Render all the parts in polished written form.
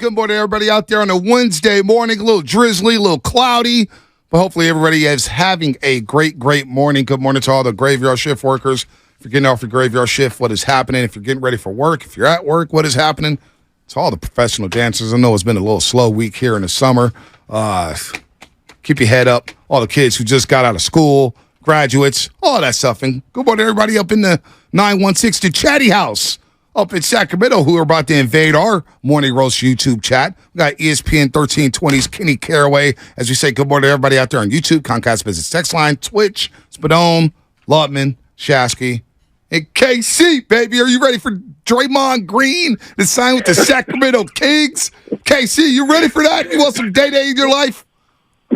Good morning, everybody out there on a Wednesday morning. A little drizzly, a little cloudy, but hopefully everybody is having a great, great morning. Good morning to all the graveyard shift workers. If you're getting off your graveyard shift, what is happening? If you're getting ready for work, if you're at work, what is happening? To all the professional dancers. I know it's been a little slow week here in the summer. Keep your head up. All the kids who just got out of school, graduates, all that stuff. And good morning, everybody up in the 916 The Chatty House up in Sacramento who are about to invade our Morning Roast YouTube chat. We got ESPN 1320's Kenny Caraway. As we say, good morning to everybody out there on YouTube, Comcast Business Text Line, Twitch, Spadone, Lutman, Shasky, and KC, baby. Are you ready for Draymond Green to sign with the Sacramento Kings? KC, you ready for that? You want some day-day in your life?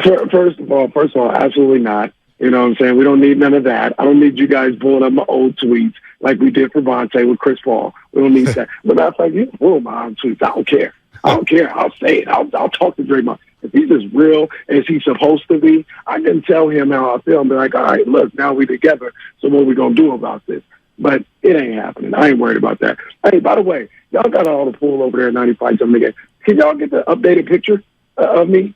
First of all, absolutely not. You know what I'm saying? We don't need none of that. I don't need you guys pulling up my old tweets like we did for Vontae with Chris Paul. We don't need that. But matter of fact, you can pull my own tweets. I don't care. I'll say it. I'll talk to Draymond. If he's as real as he's supposed to be, I can tell him how I feel and be like, all right, look, now we together. So what are we going to do about this? But it ain't happening. I ain't worried about that. Hey, by the way, y'all got all the pool over there at 95 something again. Can y'all get the updated picture of me?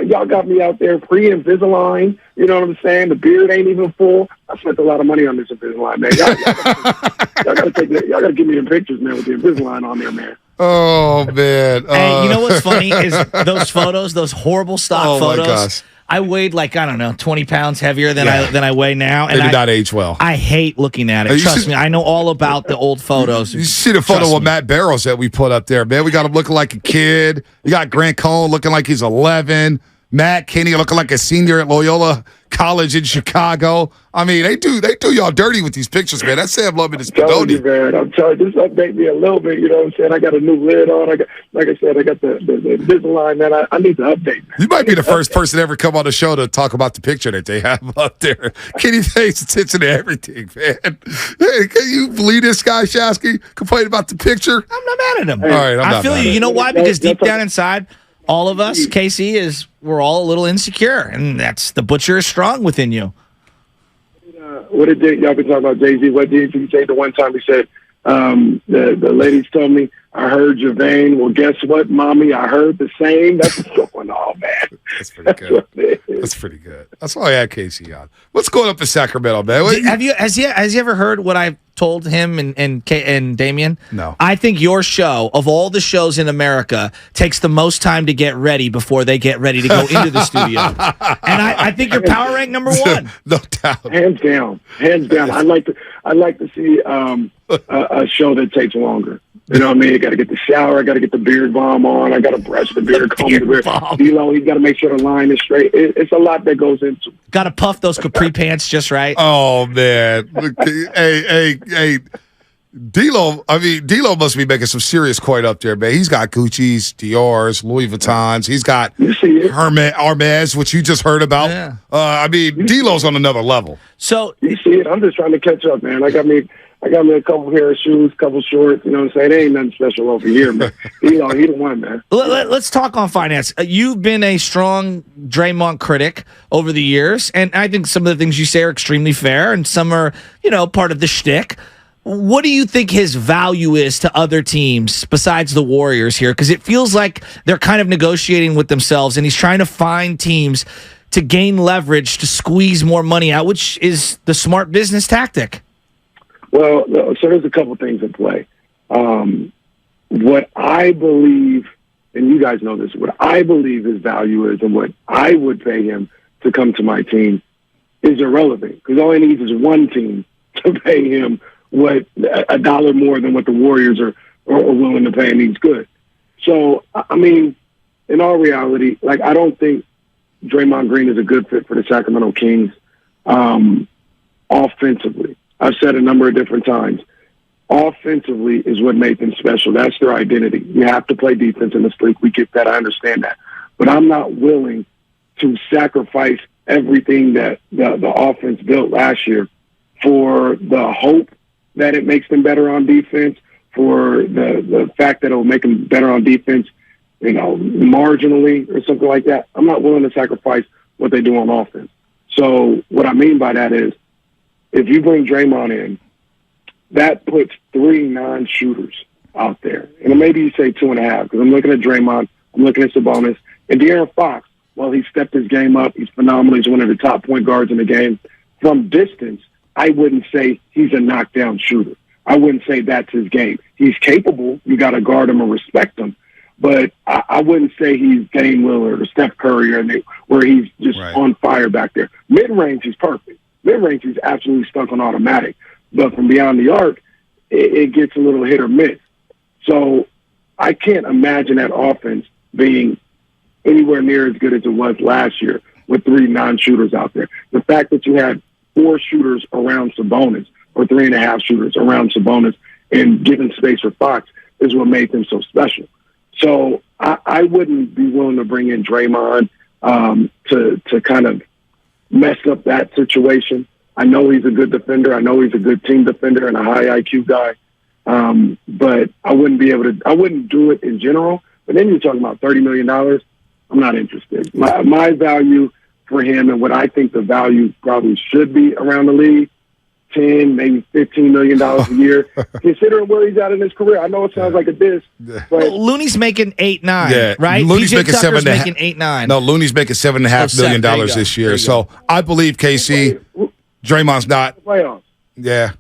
Y'all got me out there pre-Invisalign. You know what I'm saying? The beard ain't even full. I spent a lot of money on this Invisalign, man. Y'all got to give me the pictures, man, with the Invisalign on there, man. Oh, man. Hey, you know what's funny is those photos, those horrible stock photos. My gosh. I weighed 20 pounds heavier than I weigh now. And they did not age well. I hate looking at it. Trust me, I know all about the old photos. You see the photo of Matt Barrows that we put up there, man. We got him looking like a kid. You got Grant Cohn looking like he's 11. Matt Kinney looking like a senior at Loyola College in Chicago. I mean, they do y'all dirty with these pictures, man. That's Sam Lubman is Pedoni. Man, I'm telling you, this update me a little bit. You know what I'm saying? I got a new lid on. I got the Invisalign, man. I need to update. Man. You might be the first person to ever come on the show to talk about the picture that they have up there. Kenny pays attention to everything, man. Hey, can you believe this guy, Shasky, complain about the picture? I'm not mad at him. All right, I feel you. You know why? Because deep down inside, all of us, KC, we're all a little insecure, and that's the butcher is strong within you. What did y'all been talking about Jay-Z? What did he say the one time he said, the ladies told me, I heard your vein. Well, guess what, mommy? I heard the same. That's what's going on, man. That's pretty good. That's pretty good. That's why I had Casey on. What's going up in Sacramento, man? Has he ever heard what I told him and Damien? No. I think your show, of all the shows in America, takes the most time to get ready before they get ready to go into the studio. And I think you're power rank number one. No doubt. Hands down. I'd like to see a show that takes longer. You know what I mean? I got to get the shower. I got to get the beard balm on. I got to brush the beard, comb the beard. D-Lo, you got to make sure the line is straight. It's a lot that goes into it. Got to puff those capri pants just right. Oh, man. Hey, D-Lo, D-Lo must be making some serious coin up there, man. He's got Gucci's, Dior's, Louis Vuittons. He's got Hermes, which you just heard about. Yeah. D-Lo's on another level. So you see it. I'm just trying to catch up, man. I got me a couple pair of shoes, couple shorts. You know what I'm saying? There ain't nothing special over here, man. He the one, man. Let's talk on finance. You've been a strong Draymond critic over the years, and I think some of the things you say are extremely fair, and some are, part of the shtick. What do you think his value is to other teams besides the Warriors here? Because it feels like they're kind of negotiating with themselves, and he's trying to find teams to gain leverage to squeeze more money out, which is the smart business tactic. Well, so there's a couple things at play. What I believe, and you guys know this, what I believe his value is and what I would pay him to come to my team is irrelevant because all he needs is one team to pay him what $1 more than what the Warriors are willing to pay, and he's good. So, I mean, in all reality, I don't think Draymond Green is a good fit for the Sacramento Kings offensively. I've said a number of different times. Offensively is what made them special. That's their identity. You have to play defense in this league. We get that. I understand that. But I'm not willing to sacrifice everything that the offense built last year for the hope that it makes them better on defense, for the fact that it will make them better on defense, marginally or something like that. I'm not willing to sacrifice what they do on offense. So what I mean by that is, if you bring Draymond in, that puts 3 non-shooters out there. And maybe you say 2.5 because I'm looking at Draymond, I'm looking at Sabonis, and De'Aaron Fox. Well, he stepped his game up. He's phenomenal. He's one of the top point guards in the game. From distance, I wouldn't say he's a knockdown shooter. I wouldn't say that's his game. He's capable. You got to guard him or respect him. But I wouldn't say he's Dame Lillard or Steph Curry where he's just on fire back there. Mid-range, he's perfect. Mid-range, he's absolutely stuck on automatic. But from beyond the arc, it gets a little hit or miss. So I can't imagine that offense being anywhere near as good as it was last year with 3 non-shooters out there. The fact that you had 4 shooters around Sabonis or 3.5 shooters around Sabonis and giving space for Fox is what made them so special. So I wouldn't be willing to bring in Draymond to kind of mess up that situation. I know he's a good defender. I know he's a good team defender and a high IQ guy. But I wouldn't do it in general. But then you're talking about $30 million. I'm not interested. My value for him and what I think the value probably should be around the league, $10, maybe $15 million a year, considering where he's at in his career. I know it sounds like a diss, but Looney's making 8-9, right? Looney's PJ making Tucker's making 8-9. No, Looney's making $7.5 million this year. So I believe KC, Draymond's not. Playoffs. Yeah.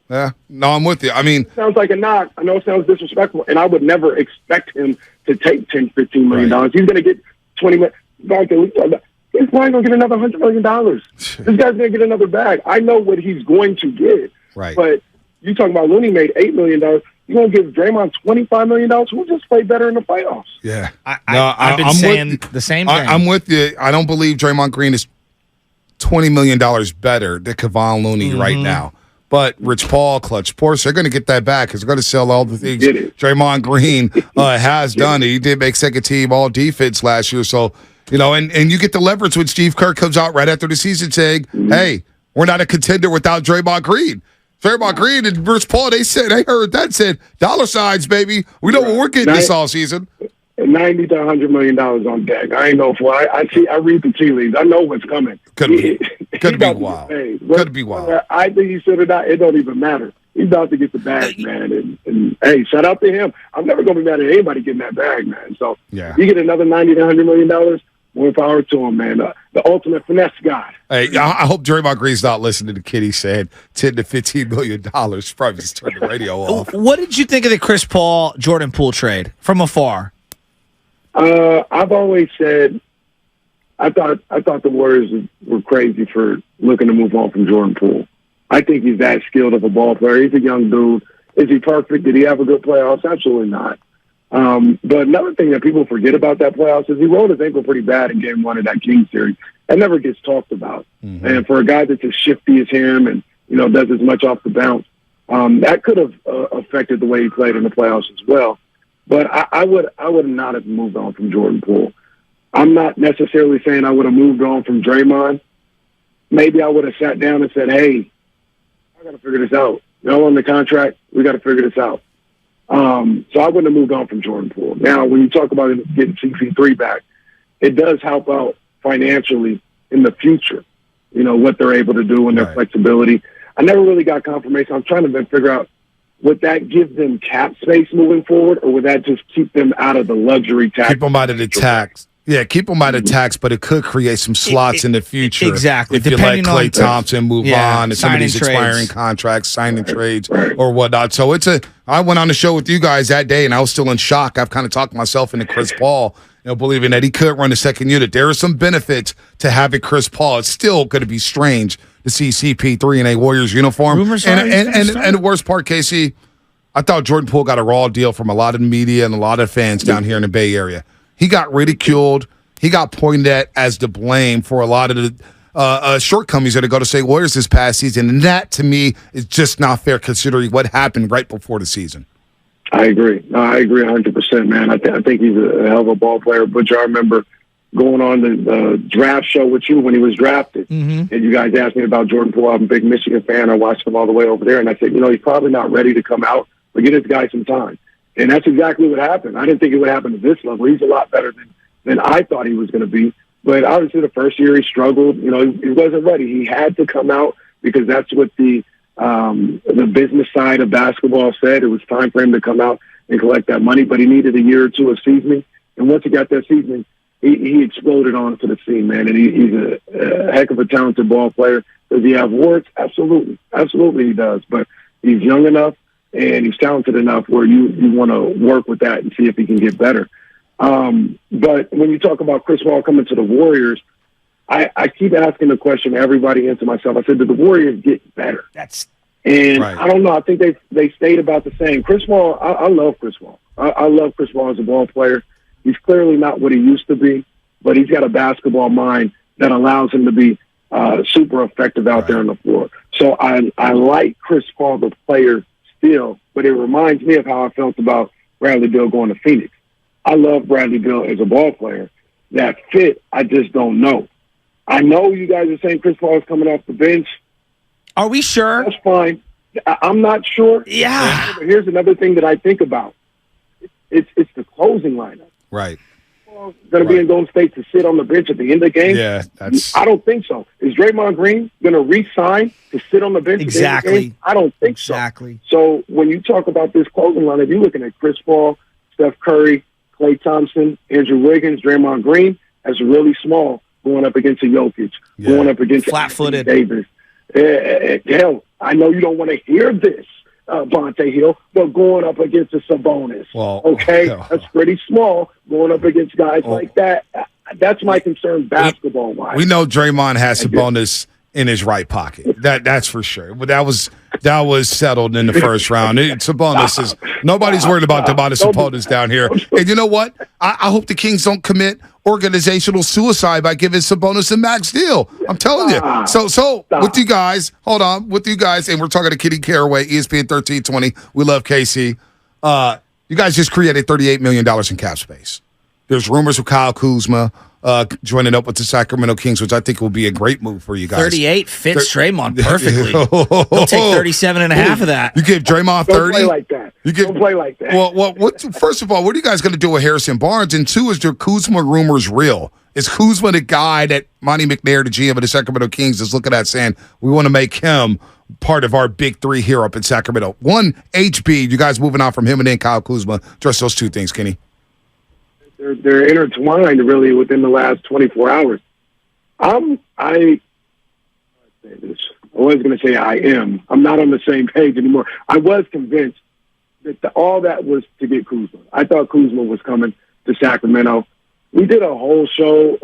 Yeah. No, I'm with you. I mean, it sounds like a knock. I know it sounds disrespectful, and I would never expect him to take $10, $15 million. He's going to get $20 million. He's probably going to get another $100 million. This guy's going to get another bag. I know what he's going to get. Right. But you talking about Looney made $8 million. You're going to give Draymond $25 million? Who just played better in the playoffs? Yeah. I've been saying the same thing. I'm with you. I don't believe Draymond Green is $20 million better than Kevon Looney right now. But Rich Paul, Clutch Sports, they're going to get that back because they're going to sell all the things Draymond Green has done. He did make second team all defense last year. So, you know, and you get the leverage when Steve Kerr comes out right after the season saying, hey, we're not a contender without Draymond Green. Draymond Green and Rich Paul, they heard that, said, dollar signs, baby. We know what we're getting this offseason. $90 to $100 million on deck. I ain't know for. I read the tea leaves. I know what's coming. Could be wild. Could be wild. I think he should have not. It don't even matter. He's about to get the bag, man. And hey, shout out to him. I'm never going to be mad at anybody getting that bag, man. So you get another $90 to $100 million. More power to him, man. The ultimate finesse guy. Hey, I hope Draymond Green's not listening to Kitty saying $10 to $15 million. Probably just turn the radio off. What did you think of the Chris Paul Jordan Poole trade from afar? I've always said I thought the Warriors were crazy for looking to move on from Jordan Poole. I think he's that skilled of a ball player. He's a young dude. Is he perfect? Did he have a good playoffs? Absolutely not. But another thing that people forget about that playoffs is he rolled his ankle pretty bad in Game 1 of that Kings series. That never gets talked about. And for a guy that's as shifty as him and does as much off the bounce, that could have affected the way he played in the playoffs as well. But I would not have moved on from Jordan Poole. I'm not necessarily saying I would have moved on from Draymond. Maybe I would have sat down and said, hey, I got to figure this out. On the contract, we got to figure this out. So I wouldn't have moved on from Jordan Poole. Now, when you talk about getting CP3 back, it does help out financially in the future, what they're able to do and their flexibility. I never really got confirmation. I'm trying to then figure out, would that give them cap space moving forward, or would that just keep them out of the luxury tax? Keep them out of the tax. Yeah, keep them out of tax, but it could create some slots in the future. Exactly. If you let Klay Thompson move on and some of these expiring contracts, signing trades or whatnot. So I went on the show with you guys that day, and I was still in shock. I've kind of talked myself into Chris Paul, believing that he could run the second unit. There are some benefits to having Chris Paul. It's still going to be strange to see CP3 in a Warriors uniform. And the worst part, Casey, I thought Jordan Poole got a raw deal from a lot of the media and a lot of fans down here in the Bay Area. He got ridiculed. He got pointed at as the blame for a lot of the shortcomings that are going to say Warriors this past season. And that, to me, is just not fair considering what happened right before the season. I agree. No, I agree 100%, man. I think he's a hell of a ball player. Butcher, I remember going on the draft show with you when he was drafted. And you guys asked me about Jordan Poole. I'm a big Michigan fan. I watched him all the way over there. And I said, he's probably not ready to come out, but give this guy some time. And that's exactly what happened. I didn't think it would happen to this level. He's a lot better than I thought he was going to be. But obviously the first year he struggled. He wasn't ready. He had to come out because that's what the the business side of basketball said it was time for him to come out and collect that money, but he needed a year or two of seasoning. And once he got that seasoning, he exploded onto the scene, man. And he's a heck of a talented ball player. Does he have warts? Absolutely. Absolutely he does. But he's young enough and he's talented enough where you want to work with that and see if he can get better. But when you talk about Chris Paul coming to the Warriors, I keep asking the question to everybody and to myself. I said, did the Warriors get better? And right. I don't know. I think they stayed about the same. Chris Paul, I love Chris Paul. I love Chris Paul as a ball player. He's clearly not what he used to be, but he's got a basketball mind that allows him to be super effective out there on the floor. So I like Chris Paul, the player, still, but it reminds me of how I felt about Bradley Beal going to Phoenix. I love Bradley Beal as a ball player. That fit, I just don't know. I know you guys are saying Chris Paul is coming off the bench. Are we sure? That's fine. I'm not sure. Yeah. But here's another thing that I think about. It's the closing lineup. Right. Going to be in Golden State to sit on the bench at the end of the game? Yeah, I don't think so. Is Draymond Green going to re-sign to sit on the bench at the end of the game? I don't think so. So when you talk about this closing lineup, you're looking at Chris Paul, Steph Curry, Klay Thompson, Andrew Wiggins, Draymond Green as really small going up against a Jokic, going up against flat-footed Davis. Hell, I know you don't want to hear this, Bonte Hill, but going up against a Sabonis. That's pretty small. Going up against guys like that, that's my concern basketball-wise. We know Draymond has Sabonis in his right pocket. That's for sure. But that was settled in the first round. Sabonis is nobody's worried about Domantas Sabonis down here. And you know what? I hope the Kings don't commit organizational suicide by giving Sabonis a max deal. I'm telling you. So with you guys, hold on, with you guys, and we're talking to Kitty Caraway, ESPN 1320. We love KC. You guys just created $38 million in cap space. There's rumors of Kyle Kuzma joining up with the Sacramento Kings, which I think will be a great move for you guys. 38 fits Draymond perfectly. He'll take 37 and a half of that. You give Draymond 30? Don't play like that. Don't play like that. Well, first of all, what are you guys going to do with Harrison Barnes? And two, is there Kuzma rumors real? Is Kuzma the guy that Monty McNair, the GM of the Sacramento Kings, is looking at saying, we want to make him part of our big three here up in Sacramento? One, HB, you guys moving on from him, and then Kyle Kuzma. Address those two things, Kenny. They're intertwined really within the last 24 hours. I was going to say I am. I'm not on the same page anymore. I was convinced that all that was to get Kuzma. I thought Kuzma was coming to Sacramento. We did a whole show,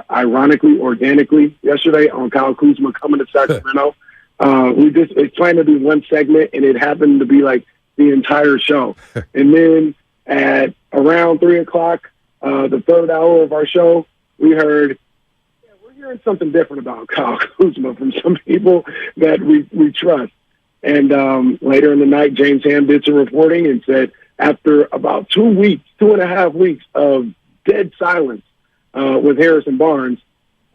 ironically, organically, yesterday on Kyle Kuzma coming to Sacramento. It's trying to do one segment, and it happened to be like the entire show. And then at around 3 o'clock, the third hour of our show, we heard, we're hearing something different about Kyle Kuzma from some people that we trust. And later in the night, James Ham did some reporting and said after about 2.5 weeks of dead silence with Harrison Barnes,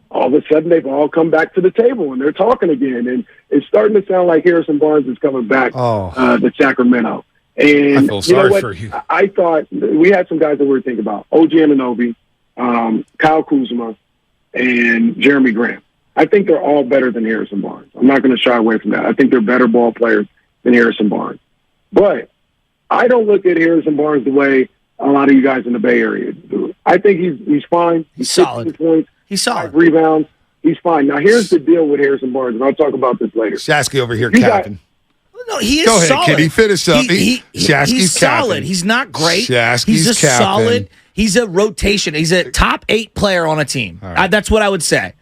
all of a sudden they've all come back to the table and they're talking again. And it's starting to sound like Harrison Barnes is coming back to Sacramento. And I feel sorry for you. I thought we had some guys that we were thinking about: OG Anunoby, Kyle Kuzma, and Jeremy Grant. I think they're all better than Harrison Barnes. I'm not going to shy away from that. I think they're better ball players than Harrison Barnes. But I don't look at Harrison Barnes the way a lot of you guys in the Bay Area do. I think he's fine. He's solid. Points, he's solid. 5 rebounds. He's fine. Now here's the deal with Harrison Barnes, and I'll talk about this later. Shasky over here, Captain. No, he is Go ahead, solid. Kitty. Finish up. He's solid. He's not great. He's just solid. He's a rotation. He's a top 8 player on a team. Right. That's what I would say.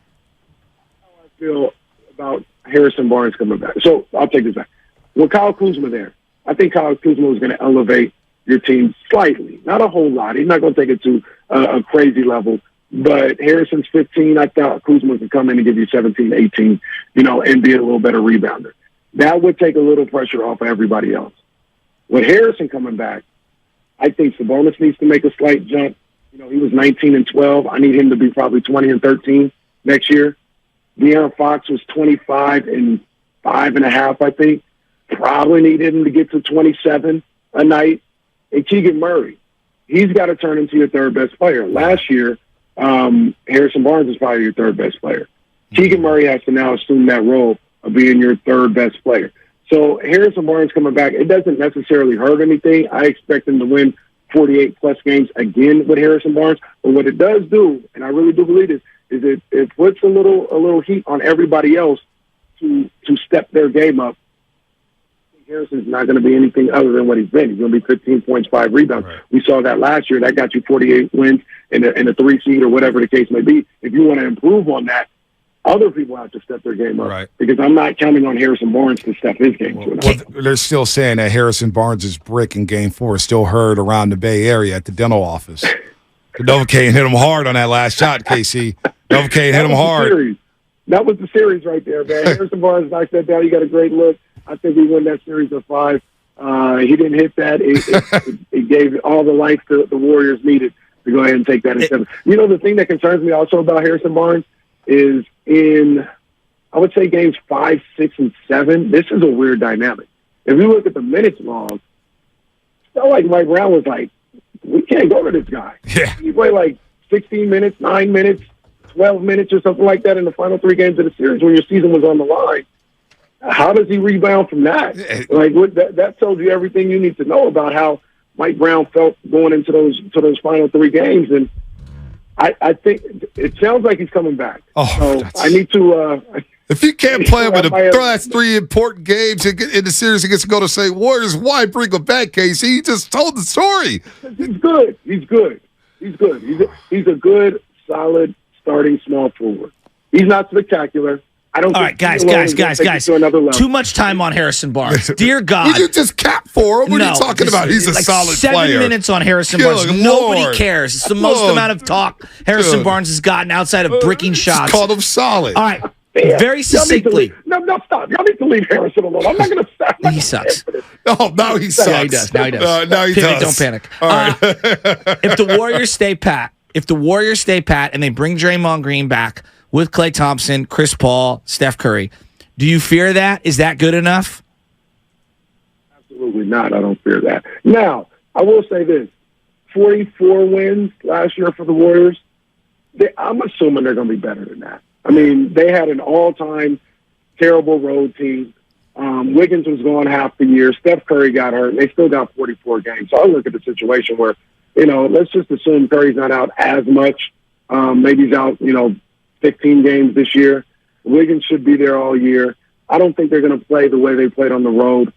How I feel about Harrison Barnes coming back. So I'll take this back. With Kyle Kuzma there, I think Kyle Kuzma was going to elevate your team slightly. Not a whole lot. He's not going to take it to a crazy level. But Harrison's 15. I thought Kuzma could come in and give you 17, 18, and be a little better rebounder. That would take a little pressure off of everybody else. With Harrison coming back, I think Sabonis needs to make a slight jump. He was 19 and 12. I need him to be probably 20 and 13 next year. De'Aaron Fox was 25 and 5.5, I think. Probably need him to get to 27 a night. And Keegan Murray, he's got to turn into your third best player. Last year, Harrison Barnes is probably your third best player. Keegan Murray has to now assume that role of being your third best player. So Harrison Barnes coming back, it doesn't necessarily hurt anything. I expect him to win 48-plus games again with Harrison Barnes. But what it does do, and I really do believe this, is it puts a little heat on everybody else to step their game up. Harrison's not going to be anything other than what he's been. He's going to be 15 points, 5 rebounds. Right. We saw that last year. That got you 48 wins and a 3 seed or whatever the case may be. If you want to improve on that, other people have to step their game up. Right. Because I'm not counting on Harrison Barnes to step his game up. Well, they're still saying that Harrison Barnes' brick in Game 4 is still heard around the Bay Area at the dental office. Novocaine hit him hard on that last shot, KC. Novocaine hit him hard. That was the series right there, man. Harrison Barnes knocked that down. He got a great look. I think we won that series of 5. He didn't hit that. It gave all the life the Warriors needed to go ahead and take that in 7. You know, the thing that concerns me also about Harrison Barnes is in, I would say, games 5, 6, and 7, this is a weird dynamic. If you look at the minutes log, it felt like Mike Brown was like, we can't go to this guy. Yeah. He played like 16 minutes, 9 minutes, 12 minutes or something like that in the final 3 games of the series when your season was on the line. How does he rebound from that? Like that tells you everything you need to know about how Mike Brown felt going into those final 3 games. And I think it sounds like he's coming back. Oh, so I need to. If you can't play him in the last 3 important games in the series against the Golden State Warriors, why bring him back, Casey? He just told the story. He's good. He's good. He's a good, solid starting small forward. He's not spectacular. I don't. All right, guys. Too much time on Harrison Barnes. Dear God. You just cap for him. What are you talking about? He's a solid 7 player. 7 minutes on Harrison Barnes. Nobody cares. It's the most amount of talk Harrison Barnes has gotten outside of bricking shots. Called him solid. All right. Very succinctly. No, stop. Y'all need to leave Harrison alone. I'm not going to stop. He sucks. Oh, now he sucks. Yeah, he does. Now he does. Now he does. Don't panic. All right. If the Warriors stay pat, and they bring Draymond Green back with Klay Thompson, Chris Paul, Steph Curry, do you fear that? Is that good enough? Absolutely not. I don't fear that. Now, I will say this. 44 wins last year for the Warriors. I'm assuming they're going to be better than that. I mean, they had an all-time terrible road team. Wiggins was gone half the year. Steph Curry got hurt, and they still got 44 games. So I look at the situation where, let's just assume Curry's not out as much. Maybe he's out, 15 games this year. Wiggins should be there all year. I don't think they're going to play the way they played on the road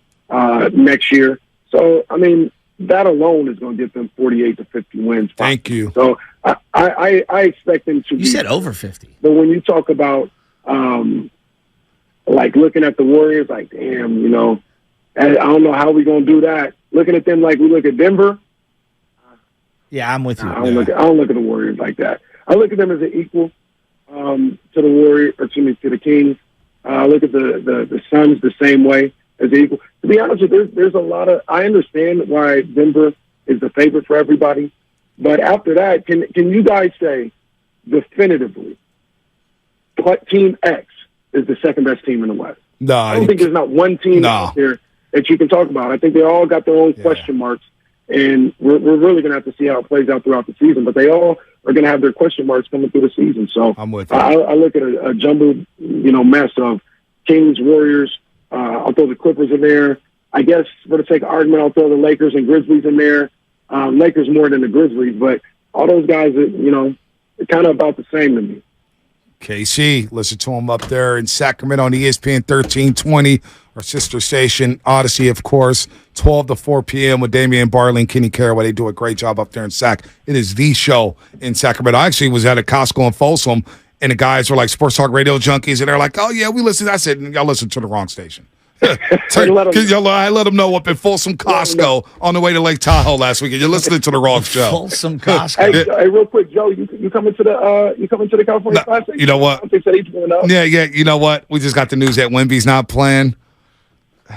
next year. So, I mean, that alone is going to get them 48 to 50 wins. Thank you. So I expect them to. You said over 50. But when you talk about like looking at the Warriors, like damn, I don't know how we're going to do that. Looking at them like we look at Denver. Yeah, I'm with you. I don't look at the Warriors like that. I look at them as an equal to the Warriors, to the Kings. I look at the Suns the same way as equal. To be honest with you, there's a lot of. I understand why Denver is the favorite for everybody, but after that, can you guys say definitively what Team X is the second best team in the West? No, I don't think there's not one team out there that you can talk about. I think they all got their own question marks, and we're really going to have to see how it plays out throughout the season. But they all are going to have their question marks coming through the season. So I'm with you. I look at a jumbled, mess of Kings, Warriors. I'll throw the Clippers in there. I guess for the sake of argument, I'll throw the Lakers and Grizzlies in there. Lakers more than the Grizzlies, but all those guys, they're kind of about the same to me. KC, listen to him up there in Sacramento on ESPN 1320, our sister station, Odyssey, of course, 12 to 4 p.m. with Damian Barley and Kenny Caraway. They do a great job up there in Sac. It is the show in Sacramento. I actually was at a Costco in Folsom, and the guys were like Sports Talk Radio junkies, and they're like, oh, yeah, we listen. I said, y'all listen to the wrong station. I let them know up in Folsom Costco on the way to Lake Tahoe last weekend. You're listening to the wrong show. Folsom Costco. Hey, real quick, Joe, you coming to the California Classic? You know what? They said he's going up. Yeah. You know what? We just got the news that Wemby's not playing.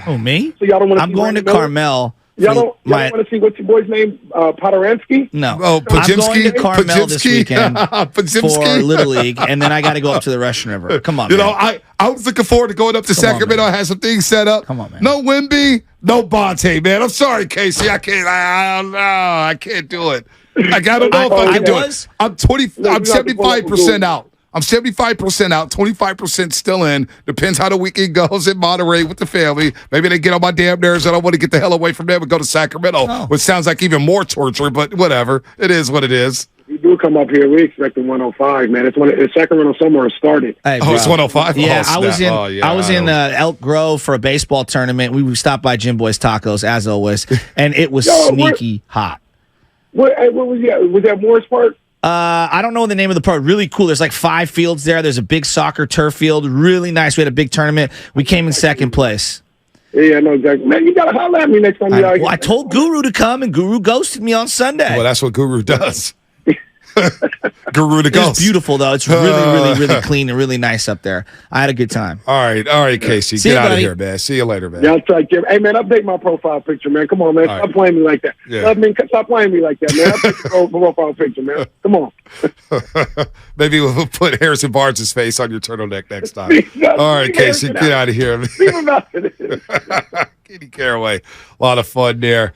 Oh, me? So y'all don't want to? I'm going to Carmel. Y'all don't want to see what's your boy's name? Podaransky? No. Oh, Pajimski? I'm going to Carmel this weekend Pajimski? for Little League, and then I got to go up to the Russian River. Come on, man. I was looking forward to going up to Sacramento and have some things set up. Come on, man. No Wemby, no Bonte, man. I'm sorry, Casey. I can't. I don't know. I can't do it. I don't know if I can do it. I'm 75% out. I'm 75% out, 25% still in. Depends how the weekend goes in Monterey with the family. Maybe they get on my damn nerves and I want to get the hell away from them and go to Sacramento, which sounds like even more torture, but whatever. It is what it is. You do come up here, we expect the 105, man. It's Sacramento somewhere started. Hey, Oh, it's 105? Yeah, Oh, I was in Elk Grove for a baseball tournament. We stopped by Jim Boy's Tacos, as always, and it was sneaky hot. What was that? Was that Morris Park? I don't know the name of the park. Really cool. There's like 5 fields there. There's a big soccer turf field. Really nice. We had a big tournament. We came in second place. Yeah, I know exactly. Man, you got to holler at me next time you're out here. I told Guru to come, and Guru ghosted me on Sunday. Well, that's what Guru does. Guru to go. It's beautiful, though. It's really clean and really nice up there. I had a good time. All right, Casey. See Get you, out of buddy. here, man. See you later, man. Yeah, I'll try to hey, man, update my profile picture, man. Come on, man. All Stop right. playing me like that. Yeah. Stop playing me like that, man. Update your profile picture, man. Come on. Maybe we'll put Harrison Barnes' face on your turtleneck next time. All right, Casey. Get out of here. Leave him out of this. Kenny Caraway. A lot of fun there.